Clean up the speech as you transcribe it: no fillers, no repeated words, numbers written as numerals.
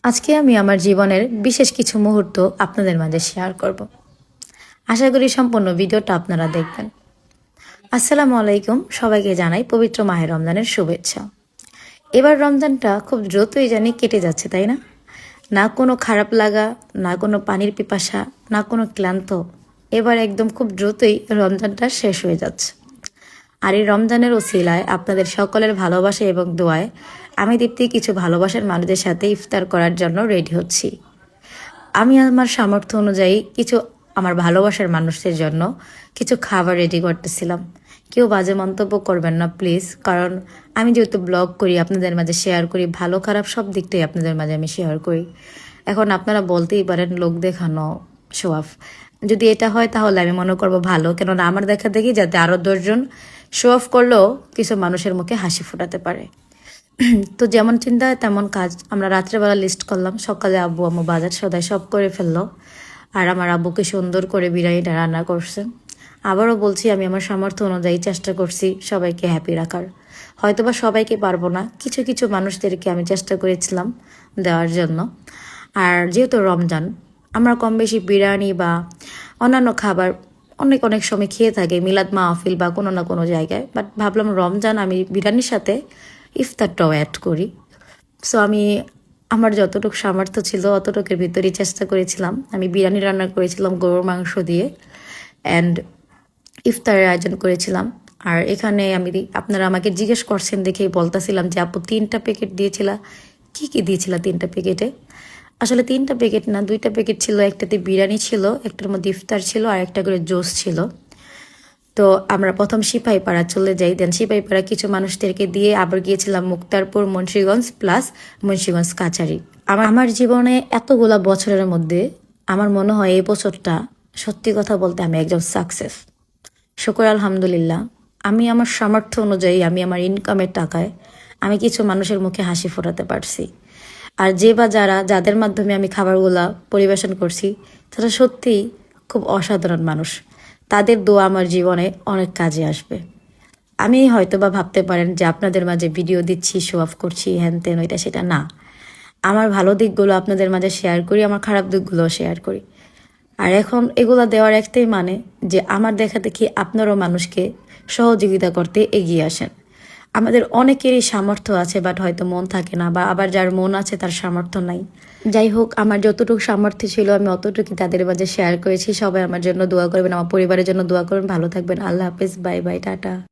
আজকে আমি আমার জীবনের বিশেষ কিছু মুহূর্ত আপনাদের মাঝে শেয়ার করব। আশা করি সম্পূর্ণ ভিডিওটা আপনারা দেখবেন। আসসালামু আলাইকুম, সবাইকে জানাই পবিত্র মাহে রমজানের শুভেচ্ছা। এবার রমজানটা খুব দ্রুতই জানি কেটে যাচ্ছে, তাই না? না কোনো খারাপ লাগা, না কোনো পানির পিপাসা, না কোনো ক্লান্ত। এবার একদম খুব দ্রুতই রমজানটা শেষ হয়ে যাচ্ছে। আর এই রমজানের ওসিলায় আপনাদের সকলের ভালোবাসা এবং দোয়ায় আমি দীপ্তি কিছু ভালোবাসার মানুষদের সাথে ইফতার করার জন্য রেডি হচ্ছি। আমি আমার সামর্থ্য অনুযায়ী কিছু আমার ভালোবাসার মানুষদের জন্য কিছু খাবার রেডি করতেছিলাম। কেউ বাজে মন্তব্য করবেন না প্লিজ, কারণ আমি যেহেতু ব্লগ করি, আপনাদের মাঝে শেয়ার করি, ভালো খারাপ সব দিকটাই আপনাদের মাঝে আমি শেয়ার করি। এখন আপনারা বলতেই পারেন লোক দেখানো, শো অফ। যদি এটা হয় তাহলে আমি মনে করবো ভালো, কেননা আমার দেখা দেখি যাতে আরও 10 জন শো অফ করলেও কিছু মানুষের মুখে হাসি ফোটাতে পারে। তো যেমন চিন্তা তেমন কাজ। আমরা রাত্রেবেলা লিস্ট করলাম, সকালে আব্বু আম্মু বাজার সদাই সব করে ফেললো। আর আমার আব্বুকে সুন্দর করে বিরিয়ানিটা রান্না করছে। আবারও বলছি, আমি আমার সামর্থ্য অনুযায়ী চেষ্টা করছি সবাইকে হ্যাপি রাখার। হয়তোবা সবাইকে পারবো না, কিছু কিছু মানুষদেরকে আমি চেষ্টা করেছিলাম দেওয়ার জন্য। আর যেহেতু রমজান, আমরা কম বেশি বিরিয়ানি বা অন্যান্য খাবার অনেক অনেক সময় খেয়ে থাকি মিলাদ মাহফিল বা কোনো না কোনো জায়গায়, বাট ভাবলাম রমজান আমি বিরিয়ানির সাথে ইফতারটাও অ্যাড করি। সো আমি আমার যতটুকু সামর্থ্য ছিল অতটুকুর ভিতরেই চেষ্টা করেছিলাম। আমি বিরিয়ানি রান্না করেছিলাম গরুর মাংস দিয়ে, অ্যান্ড ইফতারের আয়োজন করেছিলাম। আর এখানে আপনারা আমাকে জিজ্ঞেস করছেন দেখেই বলতেছিলাম যে আপু 3টা প্যাকেট দিয়েছিলা, কি কি দিয়েছিলা 3টা প্যাকেটে? আসলে 3টা প্যাকেট না, 2টা প্যাকেট ছিল। একটাতে বিরিয়ানি ছিল, একটার মধ্যে ইফতার ছিল, আর একটা করে জুস ছিল। তো আমরা প্রথম সিপাহীপাড়া চলে যাই, দেন সিপাহীপাড়া কিছু মানুষদেরকে দিয়ে আবার গিয়েছিলাম মুক্তারপুর, মুন্সিগঞ্জ প্লাস মুন্সিগঞ্জ কাছারি। আমার জীবনে এতগুলা বছরের মধ্যে আমার মনে হয় এই বছরটা সত্যি কথা বলতে আমি একজন সাকসেস। শুকর আলহামদুলিল্লাহ। আমি আমার সামর্থ্য অনুযায়ী, আমি আমার ইনকামের টাকায় আমি কিছু মানুষের মুখে হাসি ফোটাতে পারছি। আর যে বা যাদের মাধ্যমে আমি খাবারগুলা পরিবেশন করছি, তারা সত্যিই খুব অসাধারণ মানুষ। তাদের দোয়া আমার জীবনে অনেক কাজে আসবে। আমি হয়তো বা ভাবতে পারেন যে আপনাদের মাঝে ভিডিও দিচ্ছি, শো অফ করছি, হ্যান তেন, ওইটা সেটা না। আমার ভালো দিকগুলো আপনাদের মাঝে শেয়ার করি, আমার খারাপ দিকগুলোও শেয়ার করি। আর এখন এগুলো দেওয়ার একটাই মানে যে আমার দেখা দেখি আপনারাও মানুষকে সহযোগিতা করতে এগিয়ে আসেন। আমাদের অনেকেরই সামর্থ্য আছে, বাট হয়তো মন থাকে না, বা আবার যার মন আছে তার সামর্থ্য নাই। যাই হোক, আমার যতটুকু সামর্থ্য ছিল আমি অতটুকু তাদের মাঝে শেয়ার করেছি। সবাই আমার জন্য দোয়া করবেন, আমার পরিবারের জন্য দোয়া করবেন। ভালো থাকবেন। আল্লাহ হাফেজ, বাই বাই, টাটা।